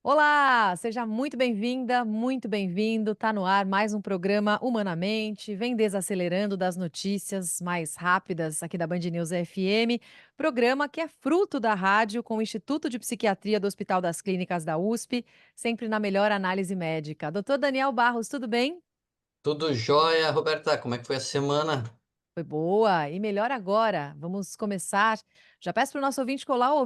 Olá, seja muito bem-vinda, muito bem-vindo. Tá no ar mais um programa Humanamente, vem desacelerando das notícias mais rápidas aqui da Band News FM, programa que é fruto da rádio com o Instituto de Psiquiatria do Hospital das Clínicas da USP, sempre na melhor análise médica. Doutor Daniel Barros, tudo bem? Tudo jóia, Roberta? Como é que foi a semana? Foi boa, e melhor agora. Vamos começar. Já peço para o nosso ouvinte colar o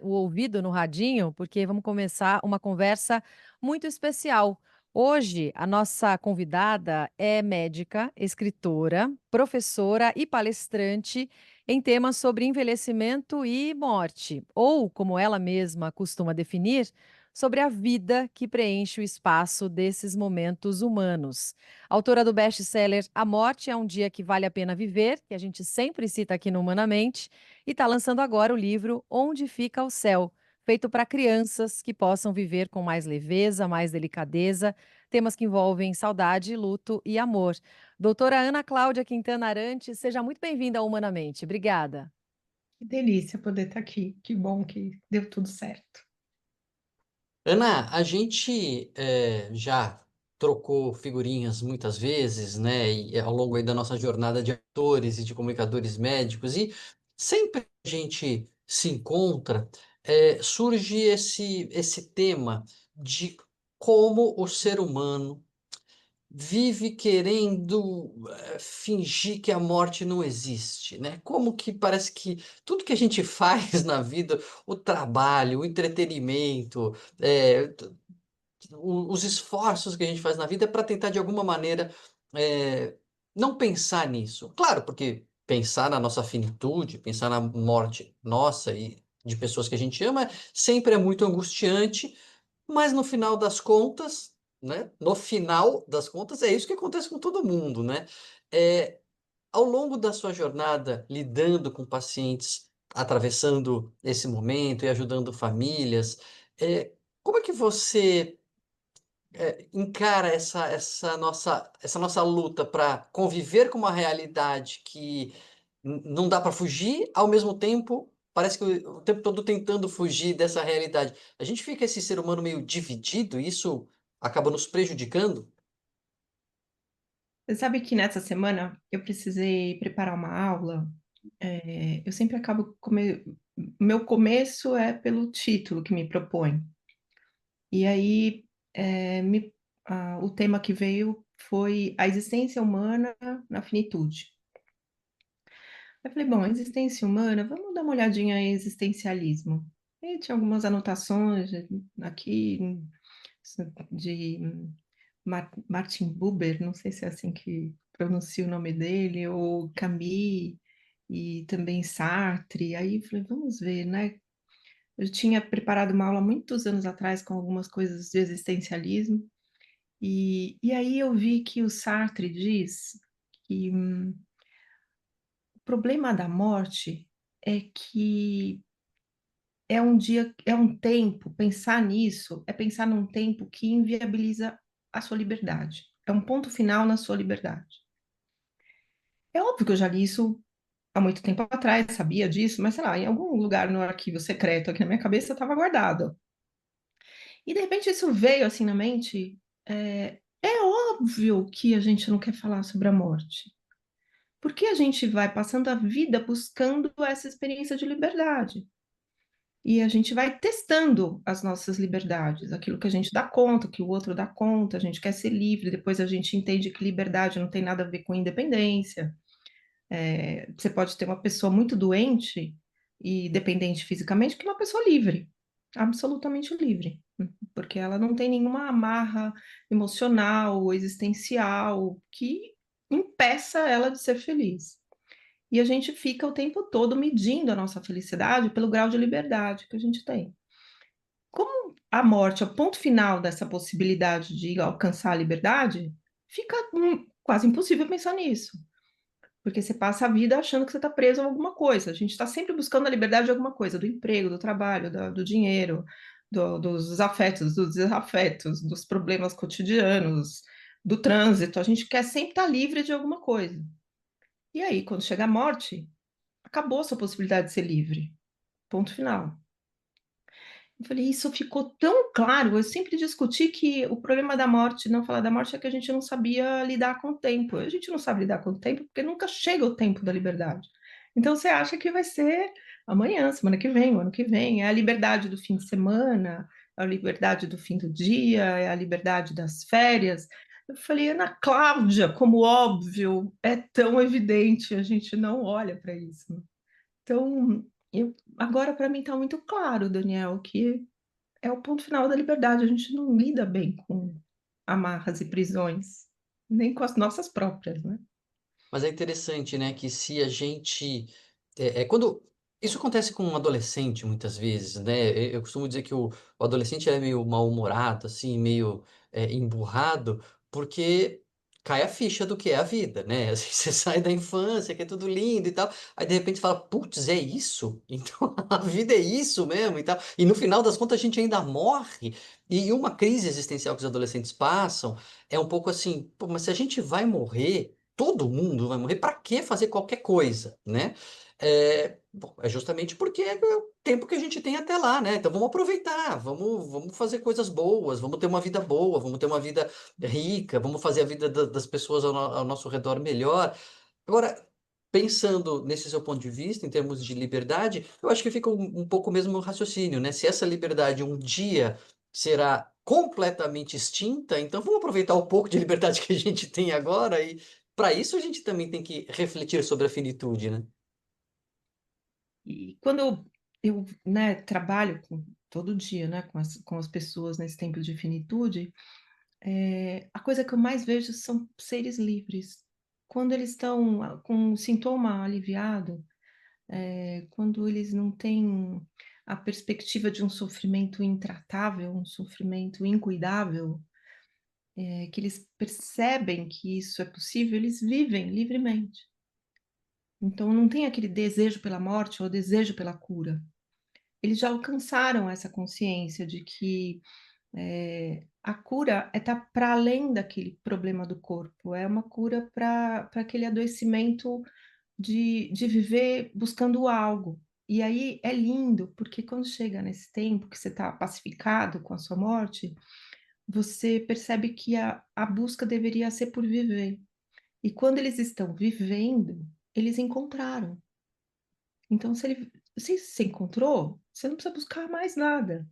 ouvido no radinho, porque vamos começar uma conversa muito especial. Hoje, a nossa convidada é médica, escritora, professora e palestrante em temas sobre envelhecimento e morte, ou, como ela mesma costuma definir, sobre a vida que preenche o espaço desses momentos humanos. Autora do best-seller A Morte é um Dia que Vale a Pena Viver, que a gente sempre cita aqui no Humanamente, e está lançando agora o livro Onde Fica o Céu, feito para crianças que possam viver com mais leveza, mais delicadeza, temas que envolvem saudade, luto e amor. Doutora Ana Cláudia Quintana Arantes, seja muito bem-vinda ao Humanamente. Obrigada. Que delícia poder estar aqui. Que bom que deu tudo certo. Ana, a gente já trocou figurinhas muitas vezes, né? E ao longo aí da nossa jornada de atores e de comunicadores médicos, e sempre que a gente se encontra, surge esse tema de como o ser humano vive querendo fingir que a morte não existe, né? Como que parece que tudo que a gente faz na vida, o trabalho, o entretenimento, os esforços que a gente faz na vida é para tentar de alguma maneira eh, não pensar nisso. Claro, porque pensar na nossa finitude, pensar na morte nossa e de pessoas que a gente ama, sempre é muito angustiante, mas no final das contas, né, no final das contas, é isso que acontece com todo mundo, né. Eh, Ao longo da sua jornada lidando com pacientes, atravessando esse momento e ajudando famílias, como é que você, encara essa nossa luta para conviver com uma realidade que não dá para fugir, ao mesmo tempo, parece que o tempo todo tentando fugir dessa realidade. A gente fica esse ser humano meio dividido e isso acaba nos prejudicando? Você sabe que nessa semana eu precisei preparar uma aula. Eu sempre acabo. Meu começo é pelo título que me propõe. E aí, o tema que veio foi a existência humana na finitude. Eu falei, bom, a existência humana, vamos dar uma olhadinha em existencialismo. E tinha algumas anotações aqui de Martin Buber, não sei se é assim que pronuncia o nome dele, ou Camus, e também Sartre. Aí falei, vamos ver, né? Eu tinha preparado uma aula muitos anos atrás com algumas coisas de existencialismo, e aí eu vi que o Sartre diz que o problema da morte é que é um tempo, pensar nisso é pensar num tempo que inviabiliza a sua liberdade. É um ponto final na sua liberdade. É óbvio que eu já li isso há muito tempo atrás, sabia disso, mas sei lá, em algum lugar no arquivo secreto aqui na minha cabeça estava guardado. E de repente isso veio assim na mente. É óbvio que a gente não quer falar sobre a morte. Porque a gente vai passando a vida buscando essa experiência de liberdade. E a gente vai testando as nossas liberdades, aquilo que a gente dá conta, que o outro dá conta, a gente quer ser livre, depois a gente entende que liberdade não tem nada a ver com independência. Você pode ter uma pessoa muito doente e dependente fisicamente, que é uma pessoa livre, absolutamente livre, porque ela não tem nenhuma amarra emocional ou existencial que impeça ela de ser feliz. E a gente fica o tempo todo medindo a nossa felicidade pelo grau de liberdade que a gente tem. Como a morte é o ponto final dessa possibilidade de alcançar a liberdade, fica quase impossível pensar nisso. Porque você passa a vida achando que você está preso a alguma coisa. A gente está sempre buscando a liberdade de alguma coisa, do emprego, do trabalho, do dinheiro, dos afetos, dos desafetos, dos problemas cotidianos, do trânsito. A gente quer sempre estar livre de alguma coisa. E aí, quando chega a morte, acabou a sua possibilidade de ser livre. Ponto final. Eu falei: "Isso ficou tão claro". Eu sempre discuti que o problema da morte, não falar da morte, é que a gente não sabia lidar com o tempo. A gente não sabe lidar com o tempo, porque nunca chega o tempo da liberdade. Então você acha que vai ser amanhã, semana que vem, o ano que vem. É a liberdade do fim de semana, é a liberdade do fim do dia, é a liberdade das férias. Eu falei: "Ana Cláudia, como óbvio, é tão evidente, a gente não olha para isso". Então, eu agora para mim está muito claro, Daniel, que é o ponto final da liberdade, a gente não lida bem com amarras e prisões, nem com as nossas próprias, né. Mas é interessante, né, que se a gente quando isso acontece com um adolescente muitas vezes, né, eu costumo dizer que o adolescente é meio mal-humorado, assim, meio, emburrado, porque cai a ficha do que é a vida, né, assim, você sai da infância, que é tudo lindo e tal, aí de repente fala: "Putz, é isso? Então a vida é isso mesmo e tal", e no final das contas a gente ainda morre. E uma crise existencial que os adolescentes passam é um pouco assim: "Pô, mas se a gente vai morrer, todo mundo vai morrer, para que fazer qualquer coisa, né?" Bom, é justamente porque é o tempo que a gente tem até lá, né? Então vamos aproveitar, vamos fazer coisas boas, vamos ter uma vida boa, vamos ter uma vida rica, vamos fazer a vida das pessoas ao nosso redor melhor. Agora, pensando nesse seu ponto de vista, em termos de liberdade, eu acho que fica um pouco mesmo o raciocínio, né? Se essa liberdade um dia será completamente extinta, então vamos aproveitar o pouco de liberdade que a gente tem agora e para isso a gente também tem que refletir sobre a finitude, né? E quando eu, né, trabalho com todo dia, né, com as pessoas nesse tempo de finitude, a coisa que eu mais vejo são seres livres. Quando eles estão com um sintoma aliviado, quando eles não têm a perspectiva de um sofrimento intratável, um sofrimento incuidável, que eles percebem que isso é possível, eles vivem livremente. Então não tem aquele desejo pela morte ou desejo pela cura. Eles já alcançaram essa consciência de que, a cura está para além daquele problema do corpo, é uma cura para aquele adoecimento de viver buscando algo. E aí é lindo, porque quando chega nesse tempo que você está pacificado com a sua morte, você percebe que a busca deveria ser por viver. E quando eles estão vivendo, eles encontraram. Então se você encontrou, você não precisa buscar mais nada.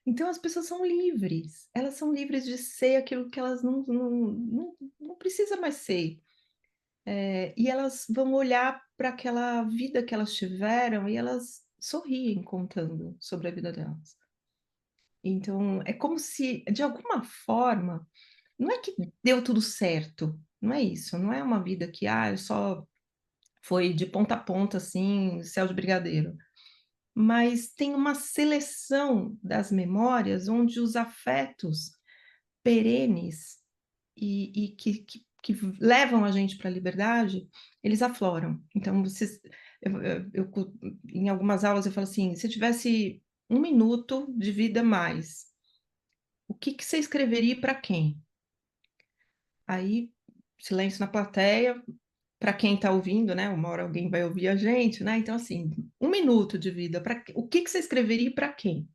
Então as pessoas são livres, elas são livres de ser aquilo que elas não precisa mais ser. E elas vão olhar para aquela vida que elas tiveram e elas sorriem contando sobre a vida delas. Então é como se, de alguma forma, não é que deu tudo certo, não é isso, não é uma vida que, só foi de ponta a ponta, assim, céu de brigadeiro. Mas tem uma seleção das memórias onde os afetos perenes e que levam a gente para a liberdade, eles afloram. Então vocês eu co em algumas aulas eu falo assim: "Se eu tivesse 1 minuto de vida a mais, o que que você escreveria e para quem?". Aí, silêncio na plateia, para quem está ouvindo, né, uma hora alguém vai ouvir a gente, né, então assim, 1 minuto de vida, para o que que você escreveria e para quem?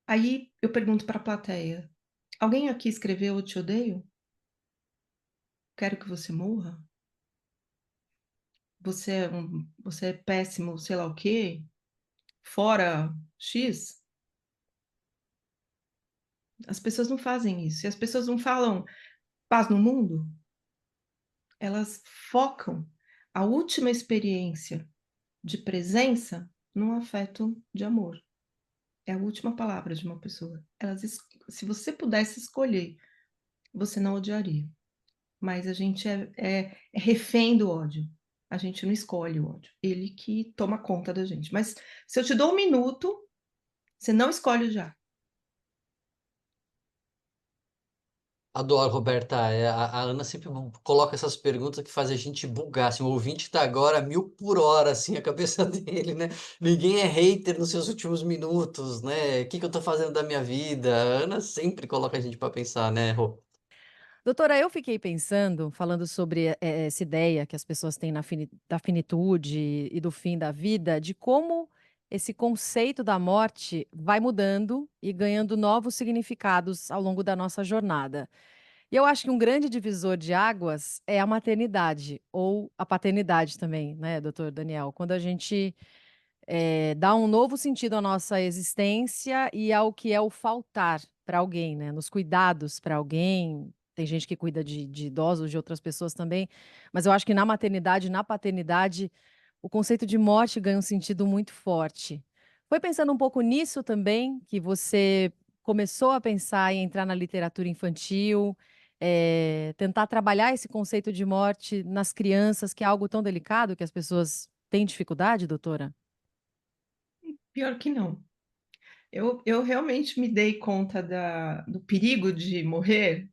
Aí eu pergunto para a plateia: "Alguém aqui escreveu 'Eu te odeio'? Quero que você morra? Você é péssimo, sei lá o quê, fora X?". As pessoas não fazem isso. E as pessoas não falam paz no mundo, elas focam a última experiência de presença num afeto de amor. É a última palavra de uma pessoa. Se você pudesse escolher, você não odiaria. Mas a gente é refém do ódio. A gente não escolhe o ódio, ele que toma conta da gente. Mas se eu te dou 1 minuto, você não escolhe já. Adoro, Roberta. A Ana sempre coloca essas perguntas que fazem a gente bugar. Assim, o ouvinte está agora a 1000 por hora, assim, a cabeça dele, né? Ninguém é hater nos seus últimos minutos, né? O que que eu estou fazendo da minha vida? A Ana sempre coloca a gente para pensar, né, Rô? Doutora, eu fiquei pensando, falando sobre, essa ideia que as pessoas têm da finitude e do fim da vida, de como esse conceito da morte vai mudando e ganhando novos significados ao longo da nossa jornada. E eu acho que um grande divisor de águas é a maternidade ou a paternidade também, né, doutor Daniel? Quando a gente dá um novo sentido à nossa existência e ao que é o faltar para alguém, né, nos cuidados para alguém. Tem gente que cuida de idosos, de outras pessoas também, mas eu acho que na maternidade e na paternidade, o conceito de morte ganha um sentido muito forte. Foi pensando um pouco nisso também que você começou a pensar em entrar na literatura infantil, tentar trabalhar esse conceito de morte nas crianças, que é algo tão delicado que as pessoas têm dificuldade, doutora? Pior que não. Eu realmente me dei conta do perigo de morrer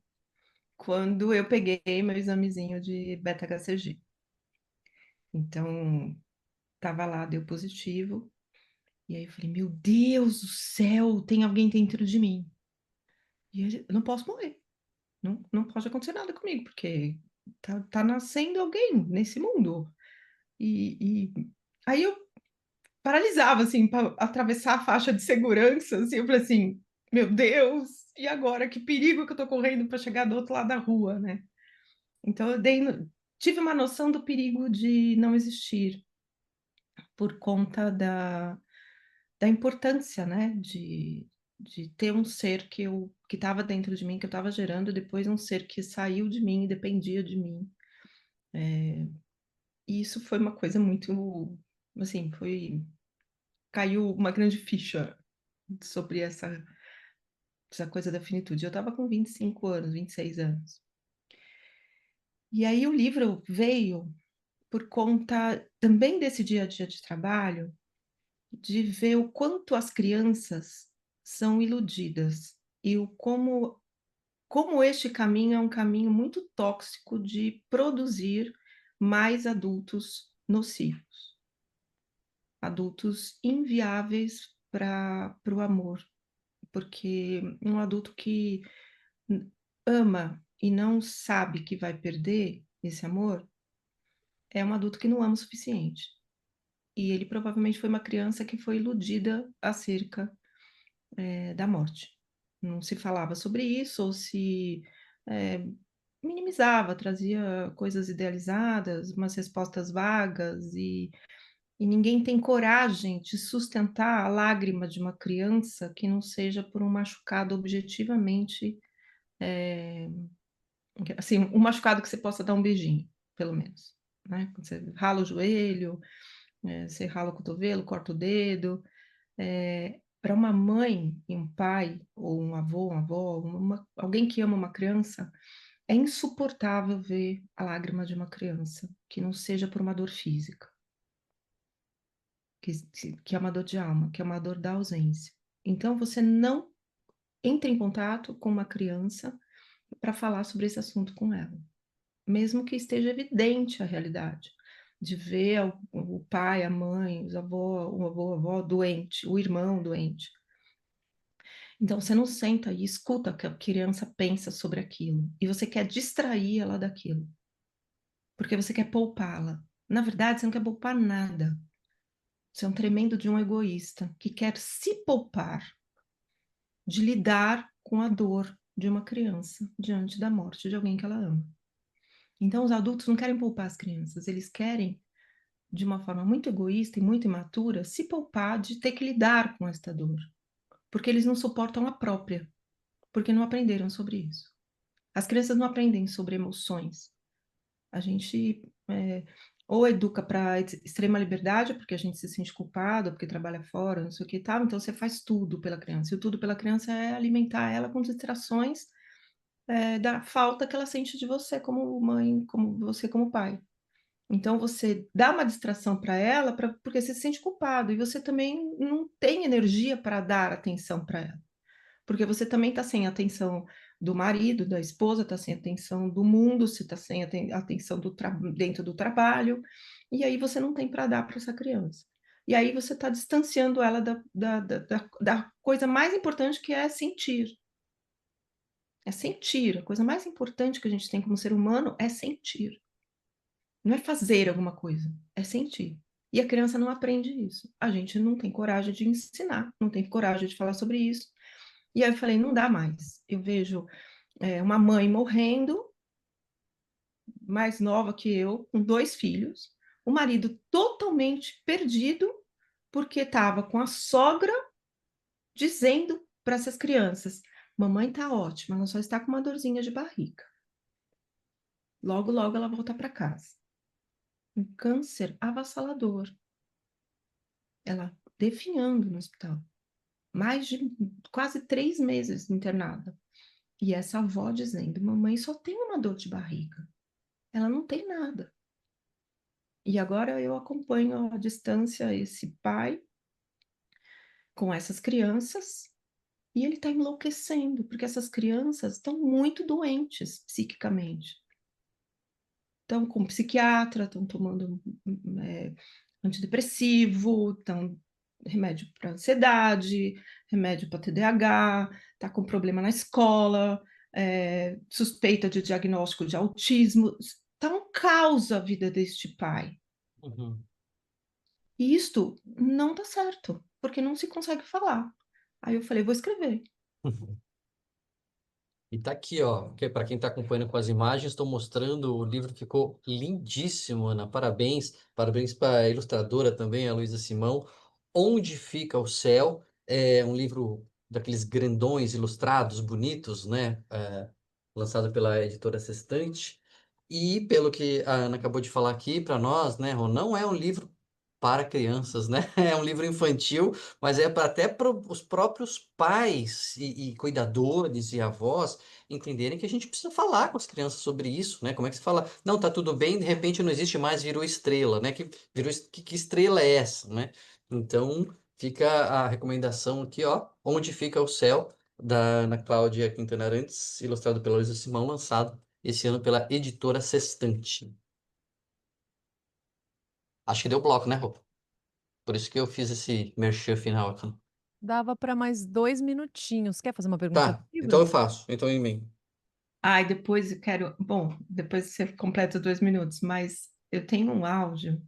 quando eu peguei meu examezinho de beta-HCG. Então, tava lá, deu positivo. E aí eu falei, meu Deus do céu, tem alguém dentro de mim. E eu não posso morrer. Não pode acontecer nada comigo, porque tá nascendo alguém nesse mundo. E aí eu paralisava, assim, para atravessar a faixa de segurança, assim, eu falei assim, meu Deus, e agora? Que perigo que eu tô correndo para chegar do outro lado da rua, né? Então tive uma noção do perigo de não existir por conta da importância, né, de ter um ser que estava dentro de mim, que eu estava gerando, depois um ser que saiu de mim e dependia de mim. E isso foi uma coisa muito, assim, caiu uma grande ficha sobre essa coisa da finitude. Eu estava com 25 anos, 26 anos. E aí o livro veio por conta também desse dia a dia de trabalho, de ver o quanto as crianças são iludidas e como este caminho é um caminho muito tóxico de produzir mais adultos nocivos, adultos inviáveis para o amor, porque um adulto que ama e não sabe que vai perder esse amor é um adulto que não ama o suficiente. E ele provavelmente foi uma criança que foi iludida acerca da morte. Não se falava sobre isso, ou se é, minimizava, trazia coisas idealizadas, umas respostas vagas, e ninguém tem coragem de sustentar a lágrima de uma criança que não seja por um machucado objetivamente, assim, um machucado que você possa dar um beijinho, pelo menos. Né? Quando você rala o joelho, você rala o cotovelo, corta o dedo. Para uma mãe e um pai, ou um avô, uma avó, alguém que ama uma criança, é insuportável ver a lágrima de uma criança que não seja por uma dor física, que é uma dor de alma, que é uma dor da ausência. Então, você não entra em contato com uma criança para falar sobre esse assunto com ela, mesmo que esteja evidente a realidade de ver o pai, a mãe, os avô, o avô, a avó doente, o irmão doente. Então, você não senta e escuta o que a criança pensa sobre aquilo, e você quer distrair ela daquilo, porque você quer poupá-la. Na verdade, você não quer poupar nada. Você é um tremendo de um egoísta que quer se poupar de lidar com a dor de uma criança diante da morte de alguém que ela ama. Então, os adultos não querem poupar as crianças, eles querem, de uma forma muito egoísta e muito imatura, se poupar de ter que lidar com esta dor, porque eles não suportam a própria, porque não aprenderam sobre isso. As crianças não aprendem sobre emoções. A gente ou educa para extrema liberdade, porque a gente se sente culpado, porque trabalha fora, não sei o que e tal, então você faz tudo pela criança. E o tudo pela criança é alimentar ela com distrações da falta que ela sente de você como mãe, como você como pai. Então você dá uma distração para ela porque você se sente culpado e você também não tem energia para dar atenção para ela. Porque você também está sem atenção do marido, da esposa, está sem atenção do mundo, você está sem atenção dentro do trabalho, e aí você não tem para dar para essa criança. E aí você está distanciando ela da coisa mais importante que é sentir. É sentir. A coisa mais importante que a gente tem como ser humano é sentir. Não é fazer alguma coisa, é sentir. E a criança não aprende isso. A gente não tem coragem de ensinar, não tem coragem de falar sobre isso. E aí eu falei, não dá mais. Eu vejo uma mãe morrendo, mais nova que eu, com 2 filhos, o marido totalmente perdido, porque estava com a sogra dizendo para essas crianças: mamãe tá ótima, ela só está com uma dorzinha de barriga. Logo, logo ela volta para casa. Um câncer avassalador. Ela definhando no hospital. Mais de quase 3 meses internada. E essa avó dizendo: mamãe só tem uma dor de barriga. Ela não tem nada. E agora eu acompanho à distância esse pai com essas crianças e ele está enlouquecendo, porque essas crianças estão muito doentes psiquicamente. Estão com psiquiatra, estão tomando antidepressivo, estão remédio para ansiedade, remédio para TDAH, está com problema na escola, suspeita de diagnóstico de autismo. Está um caos a vida deste pai. Uhum. E isto não está certo, porque não se consegue falar. Aí eu falei, vou escrever. E tá aqui, ó, para quem está acompanhando com as imagens, estou mostrando, o livro ficou lindíssimo, Ana. Parabéns, parabéns para a ilustradora também, a Luísa Simão. Onde Fica o Céu? É um livro daqueles grandões ilustrados, bonitos, né? Lançado pela editora Sextante. E pelo que a Ana acabou de falar aqui para nós, né, Rô, não é um livro para crianças, né? É um livro infantil, mas é até para os próprios pais e cuidadores e avós entenderem que a gente precisa falar com as crianças sobre isso, né? Como é que se fala? Não, tá tudo bem, de repente não existe mais, virou estrela, né? Que estrela é essa, né? Então, fica a recomendação aqui, ó, Onde Fica o Céu, da Ana Cláudia Quintana Arantes, ilustrado pela Luísa Simão, lançado esse ano pela editora Sextante. Acho que deu bloco, né, Rô? Por isso que eu fiz esse merchan final aqui. Dava para mais 2 minutinhos. Quer fazer uma pergunta do Tá, então eu livro? faço. Então eu emendo. Ai, depois eu quero. Bom, depois você completa 2 minutos, mas eu tenho um áudio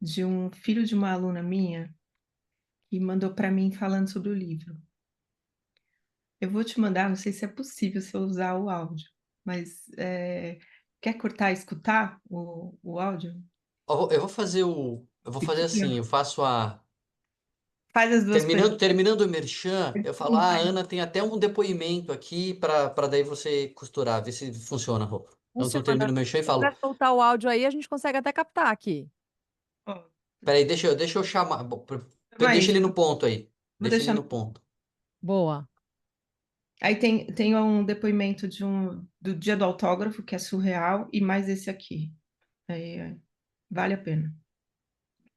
de um filho de uma aluna minha que mandou para mim falando sobre o livro. Eu vou te mandar, não sei se é possível se eu usar o áudio, mas quer cortar e escutar o áudio? Eu vou fazer Eu vou fazer assim, eu faço a. Faz as duas coisas. Terminando o merchan, eu falo, ah, a Ana tem até um depoimento aqui para daí você costurar, ver se funciona, Rô. Então eu termino Funciona. o merchan e Se falo, quiser soltar o áudio aí, a gente consegue até captar aqui. Ó, peraí, deixa eu chamar. Bom, deixa mas ele no ponto aí. vou Deixa ele deixar. no ponto. Boa. Aí tem um depoimento do dia do autógrafo, que é surreal, e mais esse aqui. Aí, vale a pena.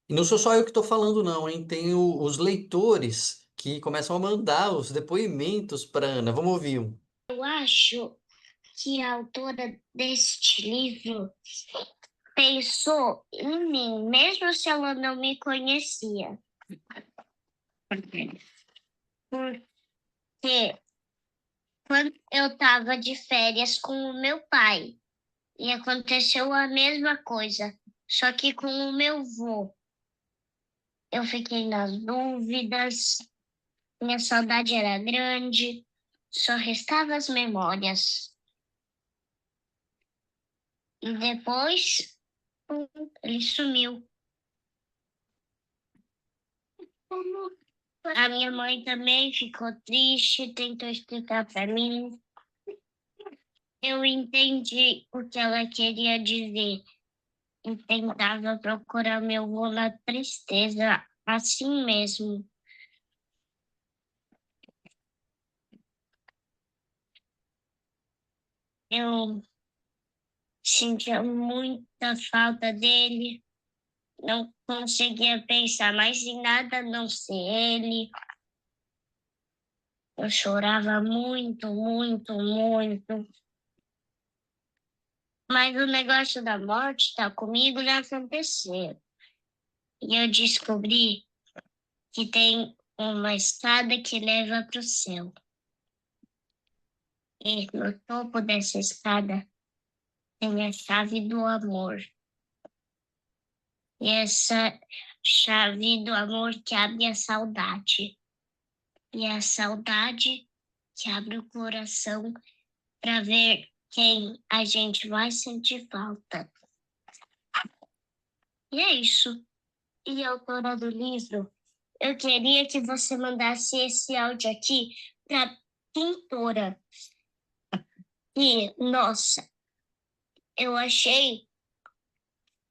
E não sou só eu que estou falando, não, hein? Tem os leitores que começam a mandar os depoimentos para Ana. Vamos ouvir um. Eu acho que a autora deste livro pensou em mim, mesmo se ela não me conhecia. Porque quando eu estava de férias com o meu pai, e aconteceu a mesma coisa, só que com o meu avô. Eu fiquei nas dúvidas, minha saudade era grande, só restavam as memórias. E depois, ele sumiu. A minha mãe também ficou triste, tentou explicar para mim. Eu entendi o que ela queria dizer e tentava procurar meu avô na tristeza, assim mesmo. Eu sentia muita falta dele, não conseguia pensar mais em nada a não ser ele. Eu chorava muito, muito, muito. Mas o negócio da morte tá comigo já aconteceu. E eu descobri que tem uma escada que leva para o céu. E no topo dessa escada tem a chave do amor. E essa chave do amor que abre a saudade. E é a saudade que abre o coração para ver quem a gente vai sentir falta. E é isso. E a autora do livro, eu queria que você mandasse esse áudio aqui para pintora. E, nossa, eu achei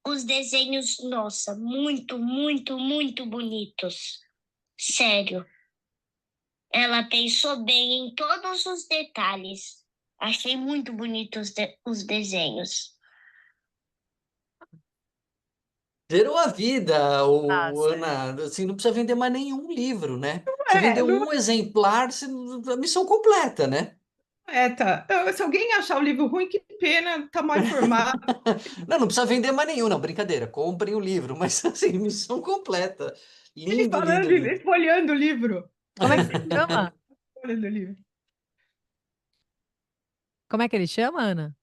os desenhos, nossa, muito, muito, muito bonitos. Sério. Ela pensou bem em todos os detalhes. Achei muito bonitos os desenhos. Zerou a vida, Nossa. Ana. Assim, não precisa vender mais nenhum livro, né? Você É, vendeu não um exemplar, a missão completa, né? é, tá. Se alguém achar o livro ruim, que pena, tá mal informado. Não precisa vender mais nenhum, não, brincadeira. Comprem o livro, mas assim, missão completa. Ele Lindo, lindo, falando, lindo. ele folheando o livro. Como é que ele chama? Folheando o livro. Como é que ele chama, Ana?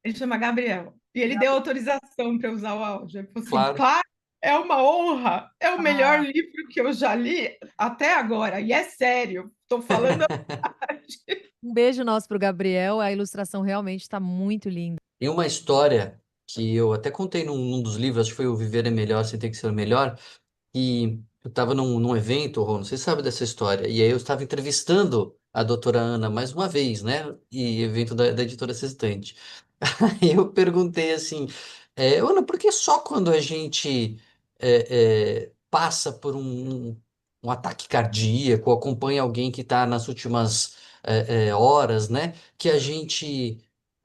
Ele chama Gabriel. E ele deu autorização para usar o áudio. Ele falou assim: Claro. claro, é uma honra, é o melhor Ah, livro que eu já li até agora. E é sério, estou falando a verdade. um beijo nosso pro Gabriel. A ilustração realmente está muito linda. Tem uma história que eu até contei num dos livros, acho que foi O Viver é Melhor Sem Ter Que Ser o Melhor, e eu estava num evento, Rô, não sei se você sabe dessa história, e aí eu estava entrevistando a doutora Ana mais uma vez, né? E evento da editora Sextante. Aí eu perguntei assim, Ana, por que só quando a gente passa por um ataque cardíaco, acompanha alguém que está nas últimas horas, né? Que a gente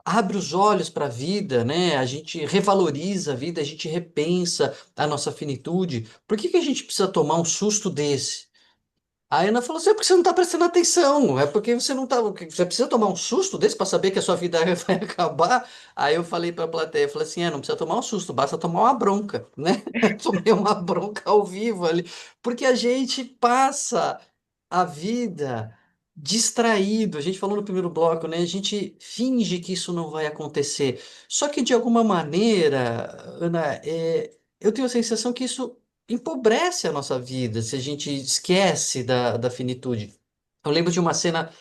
abre os olhos para a vida, né? A gente revaloriza a vida, a gente repensa a nossa finitude. Por que que a gente precisa tomar um susto desse? A Ana falou assim, é porque você não está prestando atenção, é porque você não tá, você precisa tomar um susto desse para saber que a sua vida vai acabar. Aí eu falei para a plateia, eu falei assim, não precisa tomar um susto, basta tomar uma bronca, né? Eu tomei uma bronca ao vivo ali, porque a gente passa a vida distraído. A gente falou no primeiro bloco, né? A gente finge que isso não vai acontecer. Só que de alguma maneira, Ana, eu tenho a sensação que isso empobrece a nossa vida se a gente esquece da finitude. Eu lembro de uma cena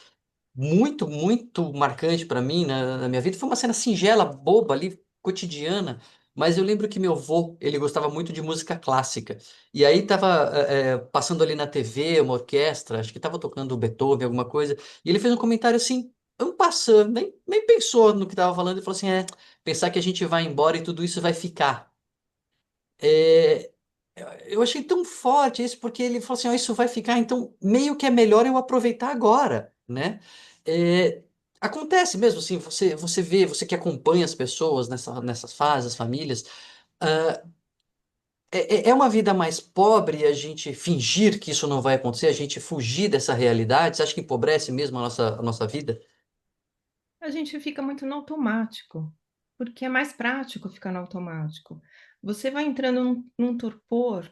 muito, muito marcante para mim na minha vida. Foi uma cena singela, boba ali, cotidiana. Mas eu lembro que meu avô, ele gostava muito de música clássica. E aí tava passando ali na TV uma orquestra, acho que tava tocando Beethoven, alguma coisa. E ele fez um comentário assim, um passando, nem pensou no que tava falando. Ele falou assim, pensar que a gente vai embora e tudo isso vai ficar. É, eu achei tão forte isso, porque ele falou assim, ó, isso vai ficar, então meio que é melhor eu aproveitar agora, né? É, acontece mesmo, assim, você vê, você que acompanha as pessoas nessas fases, as famílias, ah, é uma vida mais pobre a gente fingir que isso não vai acontecer, a gente fugir dessa realidade, você acha que empobrece mesmo a nossa vida? A gente fica muito no automático, porque é mais prático ficar no automático. Você vai entrando num torpor,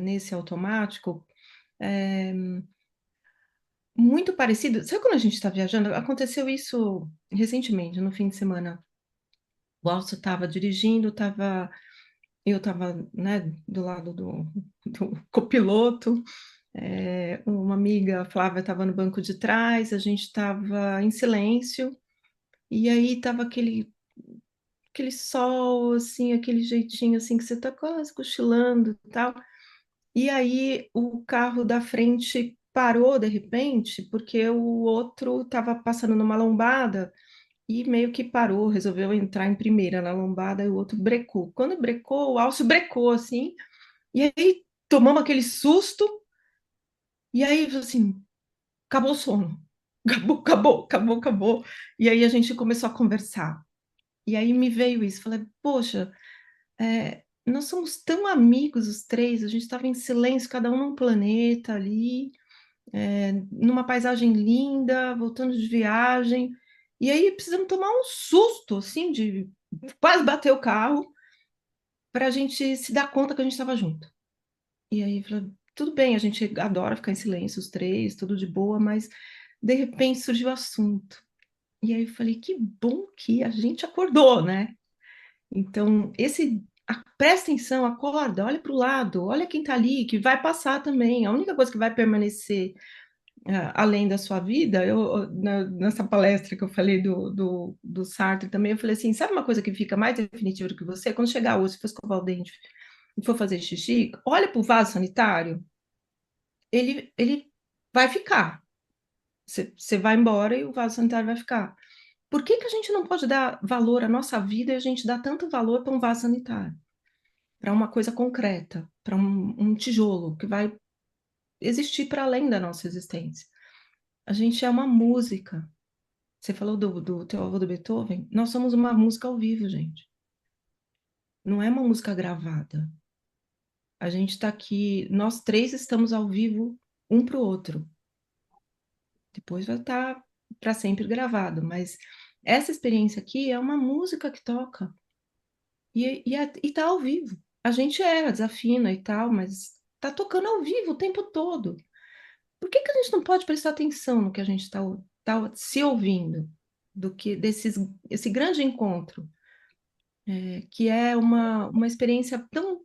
nesse automático, é, muito parecido. Sabe quando a gente está viajando? Aconteceu isso recentemente, no fim de semana. O Alcio estava dirigindo, eu estava, né, do lado do copiloto, uma amiga, a Flávia, estava no banco de trás, a gente estava em silêncio, e aí estava aquele sol, assim, aquele jeitinho, assim, que você está quase cochilando e tal. E aí o carro da frente parou de repente, porque o outro estava passando numa lombada e meio que parou, resolveu entrar em primeira na lombada e o outro brecou. Quando brecou, o Alcio brecou assim, e aí tomamos aquele susto, e aí assim, acabou o sono. Acabou, acabou, acabou, acabou. E aí a gente começou a conversar. E aí me veio isso, falei, poxa, nós somos tão amigos os três, a gente estava em silêncio, cada um num planeta ali, numa paisagem linda, voltando de viagem, e aí precisamos tomar um susto, assim, de quase bater o carro, para a gente se dar conta que a gente estava junto. E aí, falei, tudo bem, a gente adora ficar em silêncio, os três, tudo de boa, mas de repente surgiu o assunto. E aí eu falei, que bom que a gente acordou, né? Então, esse Presta atenção, acorda, olha para o lado, olha quem está ali, que vai passar também. A única coisa que vai permanecer além da sua vida, nessa palestra que eu falei do Sartre também, eu falei assim, sabe uma coisa que fica mais definitiva do que você? Quando chegar hoje, se for escovar o dente e for fazer xixi, olha para o vaso sanitário, ele vai ficar. Você vai embora e o vaso sanitário vai ficar. Por que que a gente não pode dar valor à nossa vida e a gente dá tanto valor para um vaso sanitário? Para uma coisa concreta, para um tijolo que vai existir para além da nossa existência. A gente é uma música. Você falou do teu avô do Beethoven? Nós somos uma música ao vivo, gente. Não é uma música gravada. A gente está aqui, nós três estamos ao vivo um para o outro. Depois vai estar para sempre gravado, mas essa experiência aqui é uma música que toca e tá ao vivo. A gente desafina e tal, mas tá tocando ao vivo o tempo todo. Por que que a gente não pode prestar atenção no que a gente está tá se ouvindo, do que esse grande encontro, que é uma experiência tão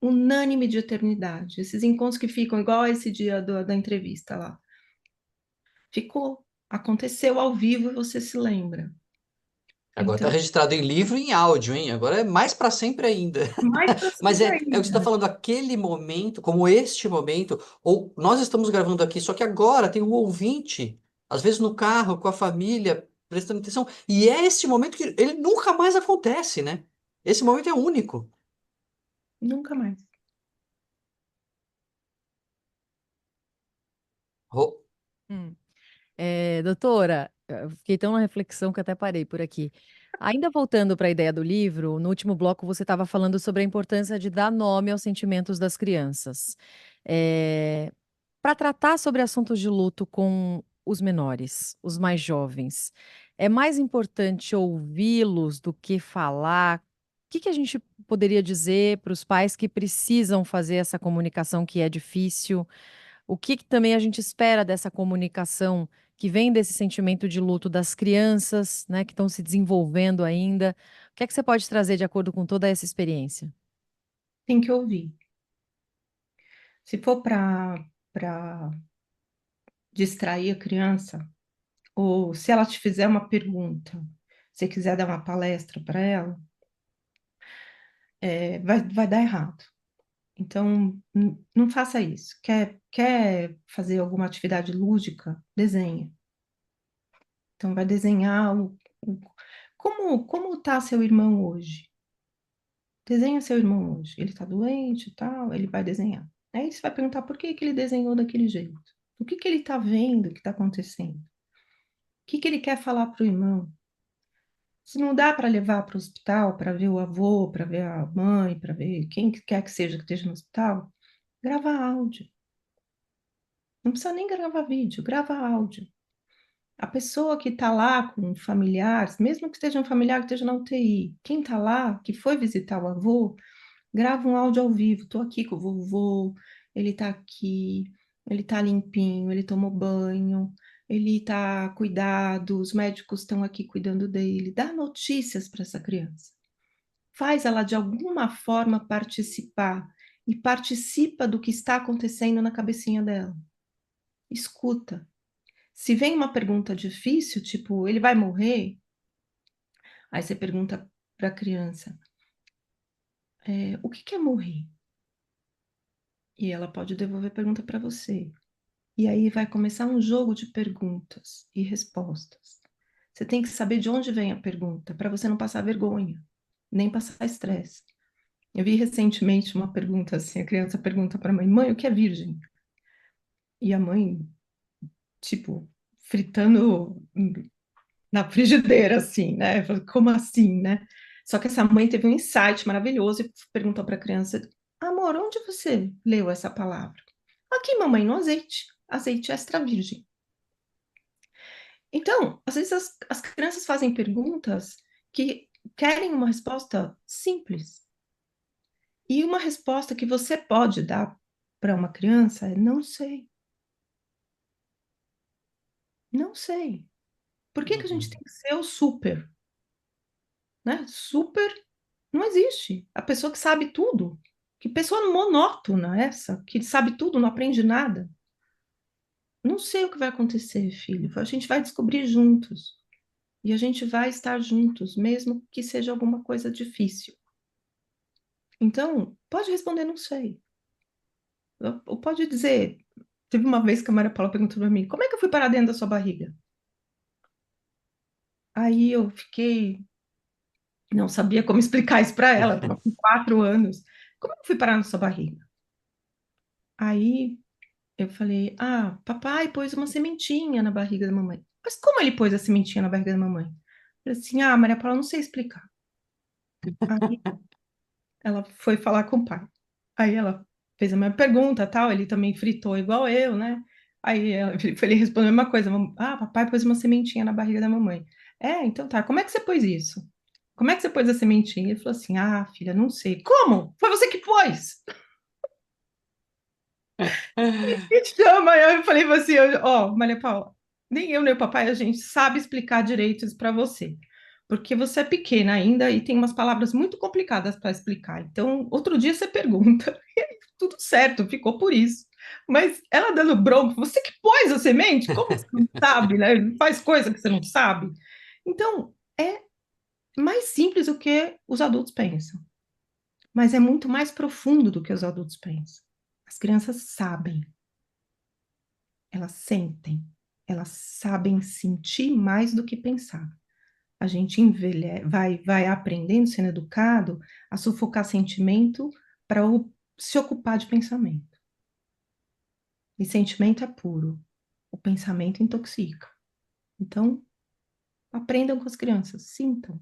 unânime de eternidade, esses encontros que ficam igual a esse dia da entrevista lá. Ficou, aconteceu ao vivo e você se lembra. Agora está Então, registrado em livro e em áudio, hein? Agora é mais para sempre ainda. mais para Mas sempre é o que você está ainda. falando, aquele momento, como este momento, ou nós estamos gravando aqui, só que agora tem um ouvinte, às vezes no carro, com a família, prestando atenção, e é esse momento que ele nunca mais acontece, né? Esse momento é único. Nunca mais. Ro- Hum. Doutora, eu fiquei tão na reflexão que até parei por aqui. Ainda voltando para a ideia do livro, no último bloco você estava falando sobre a importância de dar nome aos sentimentos das crianças. Para tratar sobre assuntos de luto com os menores, os mais jovens, é mais importante ouvi-los do que falar? O que que a gente poderia dizer para os pais que precisam fazer essa comunicação que é difícil? O que que também a gente espera dessa comunicação que vem desse sentimento de luto das crianças, né, que estão se desenvolvendo ainda? O que é que você pode trazer de acordo com toda essa experiência? Tem que ouvir. Se for para distrair a criança, ou se ela te fizer uma pergunta, se quiser dar uma palestra para ela, vai dar errado. Então, não faça isso. Quer fazer alguma atividade lúdica? Desenha. Então, vai desenhar como está seu irmão hoje. Desenha seu irmão hoje. Ele está doente e tal, ele vai desenhar. Aí você vai perguntar por que que ele desenhou daquele jeito. O que que ele está vendo que está acontecendo? O que que ele quer falar para o irmão? Se não dá para levar para o hospital, para ver o avô, para ver a mãe, para ver quem quer que seja que esteja no hospital, grava áudio. Não precisa nem gravar vídeo, grava áudio. A pessoa que está lá com familiares, mesmo que esteja um familiar que esteja na UTI, quem está lá, que foi visitar o avô, grava um áudio ao vivo. Estou aqui com o vovô, ele está aqui, ele está limpinho, ele tomou banho, ele está cuidado, os médicos estão aqui cuidando dele. Dá notícias para essa criança. Faz ela de alguma forma participar e participa do que está acontecendo na cabecinha dela. Escuta. Se vem uma pergunta difícil, tipo, ele vai morrer? Aí você pergunta para a criança, o que que é morrer? E ela pode devolver a pergunta para você. E aí vai começar um jogo de perguntas e respostas. Você tem que saber de onde vem a pergunta, para você não passar vergonha, nem passar estresse. Eu vi recentemente uma pergunta assim, a criança pergunta para a mãe, mãe, o que é virgem? E a mãe, tipo, fritando na frigideira, assim, né? Eu falei, como assim, né? Só que essa mãe teve um insight maravilhoso e perguntou para a criança: amor, onde você leu essa palavra? Aqui, mamãe, no azeite. Azeite extra virgem. Então, às vezes as crianças fazem perguntas que querem uma resposta simples. E uma resposta que você pode dar para uma criança é: não sei. Não sei. Por que que a gente tem Uhum. que ser o super, né? Super. Não existe. A pessoa que sabe tudo. Que pessoa monótona essa, que sabe tudo, não aprende nada. Não sei o que vai acontecer, filho. A gente vai descobrir juntos. E a gente vai estar juntos, mesmo que seja alguma coisa difícil. Então, pode responder, não sei. Ou pode dizer. Teve uma vez que a Maria Paula perguntou para mim: como é que eu fui parar dentro da sua barriga? Aí eu fiquei. Não sabia como explicar isso para ela. Estava com 4 anos. Como eu fui parar na sua barriga? Aí eu falei: ah, papai pôs uma sementinha na barriga da mamãe. Mas como ele pôs a sementinha na barriga da mamãe? Eu falei assim: ah, Maria Paula, não sei explicar. Aí ela foi falar com o pai. Aí ela fez a mesma pergunta, tal, ele também fritou igual eu, né? Aí ele respondeu a mesma coisa. Ah, papai pôs uma sementinha na barriga da mamãe. É, então tá. Como é que você pôs isso? Como é que você pôs a sementinha? Ele falou assim: ah, filha, não sei. Como? Foi você que pôs? Me chama. Aí eu falei assim: ó, Maria Paula, nem eu nem o papai a gente sabe explicar direito isso para você. Porque você é pequena ainda e tem umas palavras muito complicadas para explicar. Então, outro dia você pergunta. Tudo certo, ficou por isso. Mas ela dando bronca, você que pôs a semente? Como você não sabe, né? Faz coisa que você não sabe. Então, é mais simples do que os adultos pensam, mas é muito mais profundo do que os adultos pensam. As crianças sabem, elas sentem, elas sabem sentir mais do que pensar. A gente vai aprendendo, sendo educado, a sufocar sentimento para se ocupar de pensamento. E sentimento é puro, o pensamento intoxica. Então, aprendam com as crianças, sintam.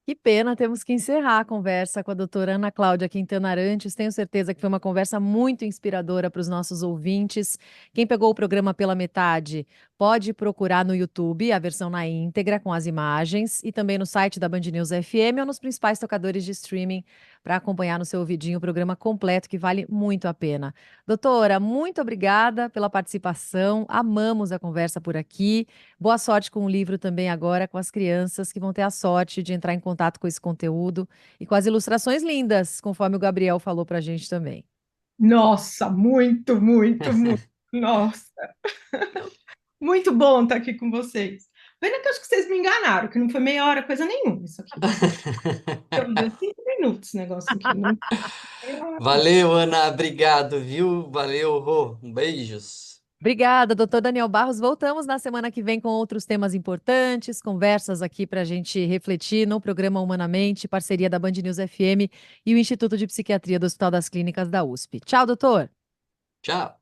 Que pena, temos que encerrar a conversa com a doutora Ana Cláudia Quintana Arantes. Tenho certeza que foi uma conversa muito inspiradora para os nossos ouvintes. Quem pegou o programa pela metade pode procurar no YouTube a versão na íntegra com as imagens e também no site da Band News FM ou nos principais tocadores de streaming para acompanhar no seu ouvidinho o programa completo que vale muito a pena. Doutora, muito obrigada pela participação. Amamos a conversa por aqui. Boa sorte com o livro também agora com as crianças que vão ter a sorte de entrar em contato com esse conteúdo e com as ilustrações lindas, conforme o Gabriel falou para a gente também. Nossa, muito, muito, muito. Nossa, muito bom estar aqui com vocês. Pena que eu acho que vocês me enganaram, que não foi meia hora, coisa nenhuma isso aqui. Deu 5 minutos o negócio aqui. Não foi meia hora, não. Valeu, Ana. Obrigado, viu? Valeu, Rô. Beijos. Obrigada, doutor Daniel Barros. Voltamos na semana que vem com outros temas importantes, conversas aqui para a gente refletir no programa Humanamente, parceria da Band News FM e o Instituto de Psiquiatria do Hospital das Clínicas da USP. Tchau, doutor. Tchau.